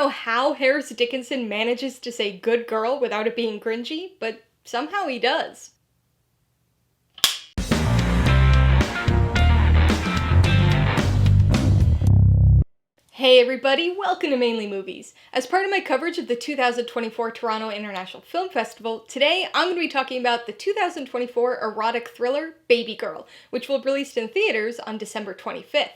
know how Harris Dickinson manages to say good girl without it being cringy, but somehow he does. Hey everybody, welcome to Mainely Movies. As part of my coverage of the 2024 Toronto International Film Festival, today I'm going to be talking about the 2024 erotic thriller Babygirl, which will be released in theaters on December 25th.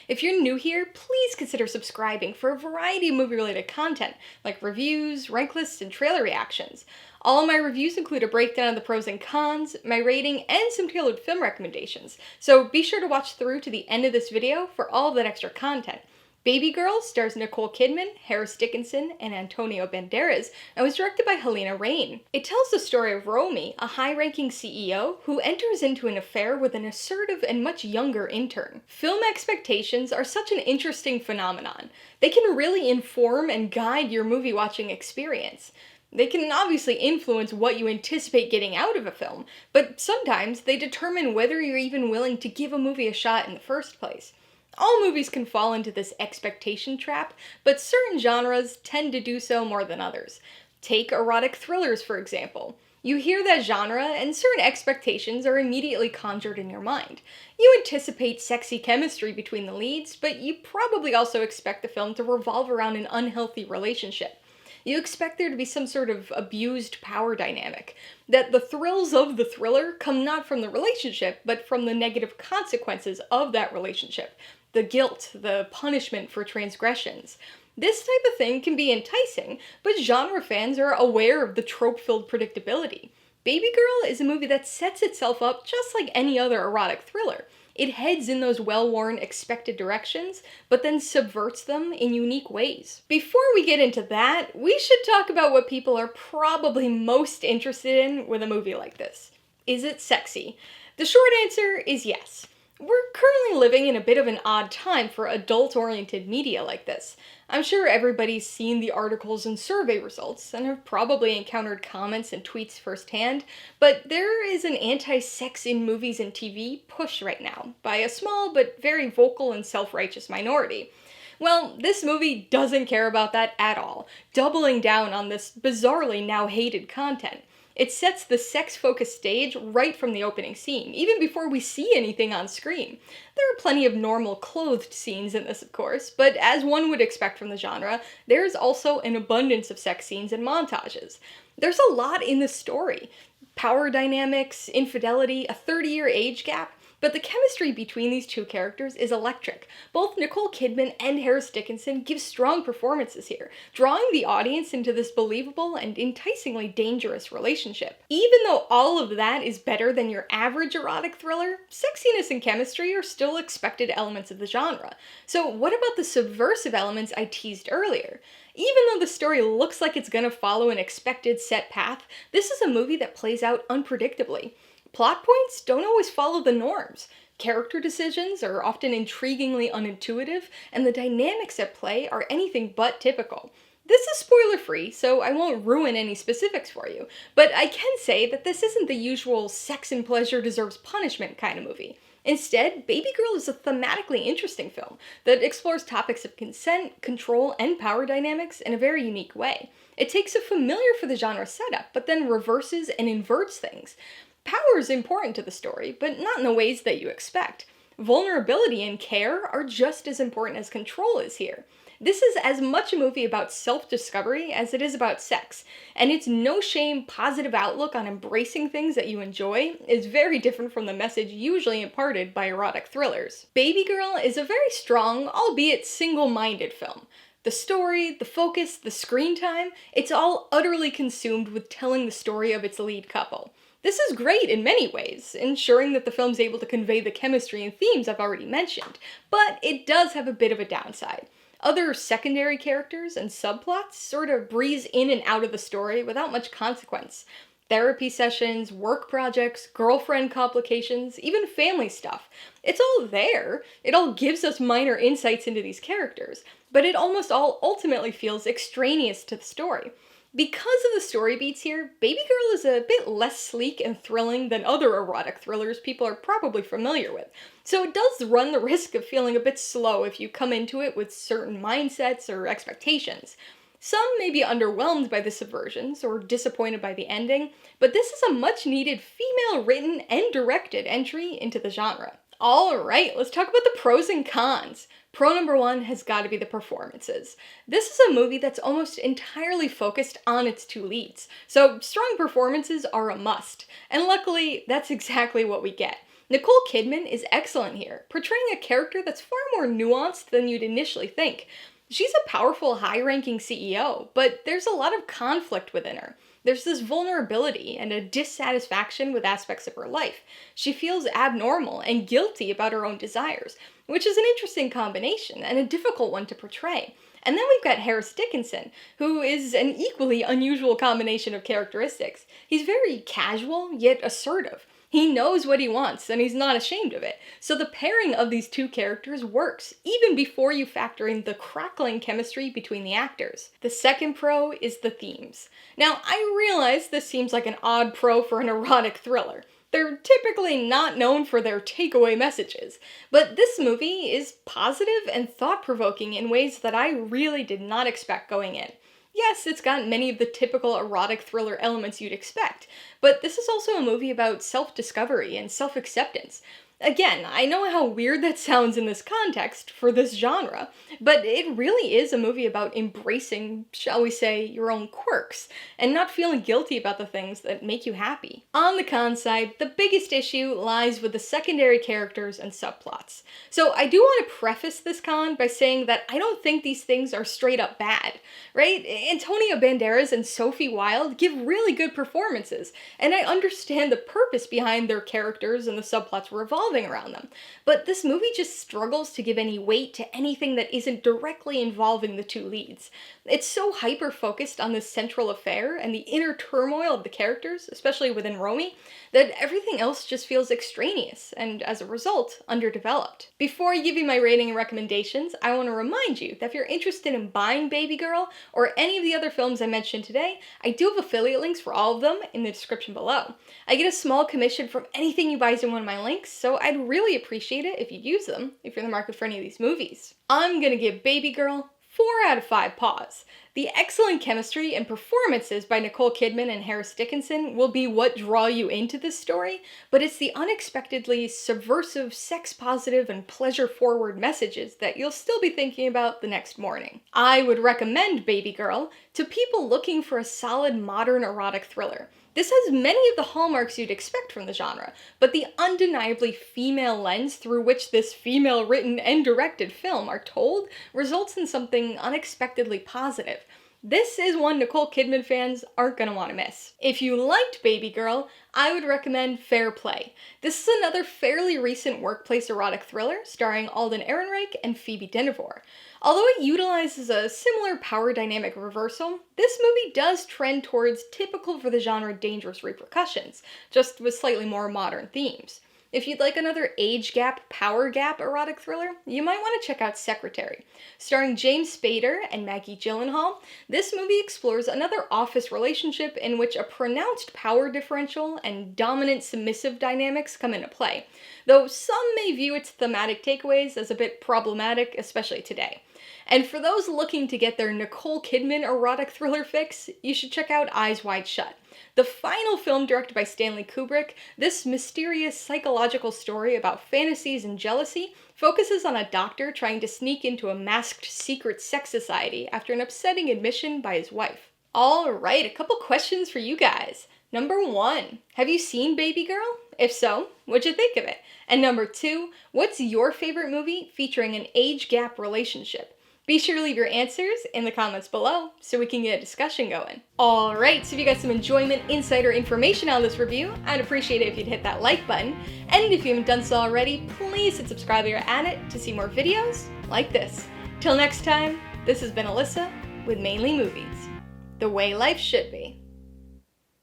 If you're new here, please consider subscribing for a variety of movie-related content, like reviews, rank lists, and trailer reactions. All of my reviews include a breakdown of the pros and cons, my rating, and some tailored film recommendations, so be sure to watch through to the end of this video for all of that extra content. Babygirl stars Nicole Kidman, Harris Dickinson, and Antonio Banderas, and was directed by Reijn. It tells the story of Romy, a high-ranking CEO who enters into an affair with an assertive and much younger intern. Film expectations are such an interesting phenomenon. They can really inform and guide your movie-watching experience. They can obviously influence what you anticipate getting out of a film, but sometimes they determine whether you're even willing to give a movie a shot in the first place. All movies can fall into this expectation trap, but certain genres tend to do so more than others. Take erotic thrillers, for example. You hear that genre, and certain expectations are immediately conjured in your mind. You anticipate sexy chemistry between the leads, but you probably also expect the film to revolve around an unhealthy relationship. You expect there to be some sort of abused power dynamic, that the thrills of the thriller come not from the relationship, but from the negative consequences of that relationship. The guilt, the punishment for transgressions. This type of thing can be enticing, but genre fans are aware of the trope-filled predictability. Babygirl is a movie that sets itself up just like any other erotic thriller. It heads in those well-worn, expected directions, but then subverts them in unique ways. Before we get into that, we should talk about what people are probably most interested in with a movie like this. Is it sexy? The short answer is yes. We're currently living in a bit of an odd time for adult-oriented media like this. I'm sure everybody's seen the articles and survey results, and have probably encountered comments and tweets firsthand, but there is an anti-sex in movies and TV push right now, by a small but very vocal and self-righteous minority. Well, this movie doesn't care about that at all, doubling down on this bizarrely now hated content. It sets the sex-focused stage right from the opening scene, even before we see anything on screen. There are plenty of normal clothed scenes in this, of course, but as one would expect from the genre, there's also an abundance of sex scenes and montages. There's a lot in the story. Power dynamics, infidelity, a 30-year age gap. But the chemistry between these two characters is electric. Both Nicole Kidman and Harris Dickinson give strong performances here, drawing the audience into this believable and enticingly dangerous relationship. Even though all of that is better than your average erotic thriller, sexiness and chemistry are still expected elements of the genre. So what about the subversive elements I teased earlier? Even though the story looks like it's gonna follow an expected set path, this is a movie that plays out unpredictably. Plot points don't always follow the norms. Character decisions are often intriguingly unintuitive, and the dynamics at play are anything but typical. This is spoiler-free, so I won't ruin any specifics for you, but I can say that this isn't the usual sex and pleasure deserves punishment kind of movie. Instead, Babygirl is a thematically interesting film that explores topics of consent, control, and power dynamics in a very unique way. It takes a familiar for the genre setup, but then reverses and inverts things. Power is important to the story, but not in the ways that you expect. Vulnerability and care are just as important as control is here. This is as much a movie about self-discovery as it is about sex, and its no-shame, positive outlook on embracing things that you enjoy is very different from the message usually imparted by erotic thrillers. Babygirl is a very strong, albeit single-minded film. The story, the focus, the screen time, it's all utterly consumed with telling the story of its lead couple. This is great in many ways, ensuring that the film's able to convey the chemistry and themes I've already mentioned, but it does have a bit of a downside. Other secondary characters and subplots sort of breeze in and out of the story without much consequence. Therapy sessions, work projects, girlfriend complications, even family stuff. It's all there. It all gives us minor insights into these characters, but it almost all ultimately feels extraneous to the story. Because of the story beats here, Babygirl is a bit less sleek and thrilling than other erotic thrillers people are probably familiar with, so it does run the risk of feeling a bit slow if you come into it with certain mindsets or expectations. Some may be underwhelmed by the subversions or disappointed by the ending, but this is a much needed female-written and directed entry into the genre. Alright, let's talk about the pros and cons. Pro number one has got to be the performances. This is a movie that's almost entirely focused on its two leads, so strong performances are a must, and luckily that's exactly what we get. Nicole Kidman is excellent here, portraying a character that's far more nuanced than you'd initially think. She's a powerful, high-ranking CEO, but there's a lot of conflict within her. There's this vulnerability and a dissatisfaction with aspects of her life. She feels abnormal and guilty about her own desires, which is an interesting combination and a difficult one to portray. And then we've got Dickinson, who is an equally unusual combination of characteristics. He's very casual, yet assertive. He knows what he wants, and he's not ashamed of it. So the pairing of these two characters works, even before you factor in the crackling chemistry between the actors. The second pro is the themes. Now, I realize this seems like an odd pro for an erotic thriller. They're typically not known for their takeaway messages, but this movie is positive and thought-provoking in ways that I really did not expect going in. Yes, it's got many of the typical erotic thriller elements you'd expect, but this is also a movie about self-discovery and self-acceptance. Again, I know how weird that sounds in this context for this genre, but it really is a movie about embracing, shall we say, your own quirks, and not feeling guilty about the things that make you happy. On the con side, the biggest issue lies with the secondary characters and subplots. So I do want to preface this con by saying that I don't think these things are straight up bad, right? Antonio Banderas and Sophie Wilde give really good performances, and I understand the purpose behind their characters and the subplots revolving around them, but this movie just struggles to give any weight to anything that isn't directly involving the two leads. It's so hyper-focused on this central affair and the inner turmoil of the characters, especially within Romy, that everything else just feels extraneous and, as a result, underdeveloped. Before I give you my rating and recommendations, I want to remind you that if you're interested in buying Babygirl or any of the other films I mentioned today, I do have affiliate links for all of them in the description below. I get a small commission from anything you buy using one of my links, so I'd really appreciate it if you'd use them if you're in the market for any of these movies. I'm gonna give Babygirl 4 out of 5 paws. The excellent chemistry and performances by Nicole Kidman and Dickinson will be what draw you into this story, but it's the unexpectedly subversive, sex-positive, and pleasure-forward messages that you'll still be thinking about the next morning. I would recommend Babygirl to people looking for a solid modern erotic thriller. This has many of the hallmarks you'd expect from the genre, but the undeniably female lens through which this female-written and directed film are told results in something unexpectedly positive. This is one Nicole Kidman fans aren't gonna want to miss. If you liked Babygirl, I would recommend Fair Play. This is another fairly recent workplace erotic thriller starring Alden Ehrenreich and Phoebe Dynevor. Although it utilizes a similar power dynamic reversal, this movie does trend towards typical for the genre dangerous repercussions, just with slightly more modern themes. If you'd like another age gap, power gap erotic thriller, you might want to check out Secretary. Starring James Spader and Maggie Gyllenhaal, this movie explores another office relationship in which a pronounced power differential and dominant-submissive dynamics come into play, though some may view its thematic takeaways as a bit problematic, especially today. And for those looking to get their Nicole Kidman erotic thriller fix, you should check out Eyes Wide Shut. The final film directed by Stanley Kubrick, this mysterious psychological story about fantasies and jealousy focuses on a doctor trying to sneak into a masked secret sex society after an upsetting admission by his wife. Alright, a couple questions for you guys. Number 1, have you seen Babygirl? If so, what'd you think of it? And number 2, what's your favorite movie featuring an age gap relationship? Be sure to leave your answers in the comments below so we can get a discussion going. Alright, so if you got some enjoyment, insight, or information on this review, I'd appreciate it if you'd hit that like button. And if you haven't done so already, please hit subscribe while you're at it to see more videos like this. Till next time, this has been Alyssa with Mainely Movies. The way life should be.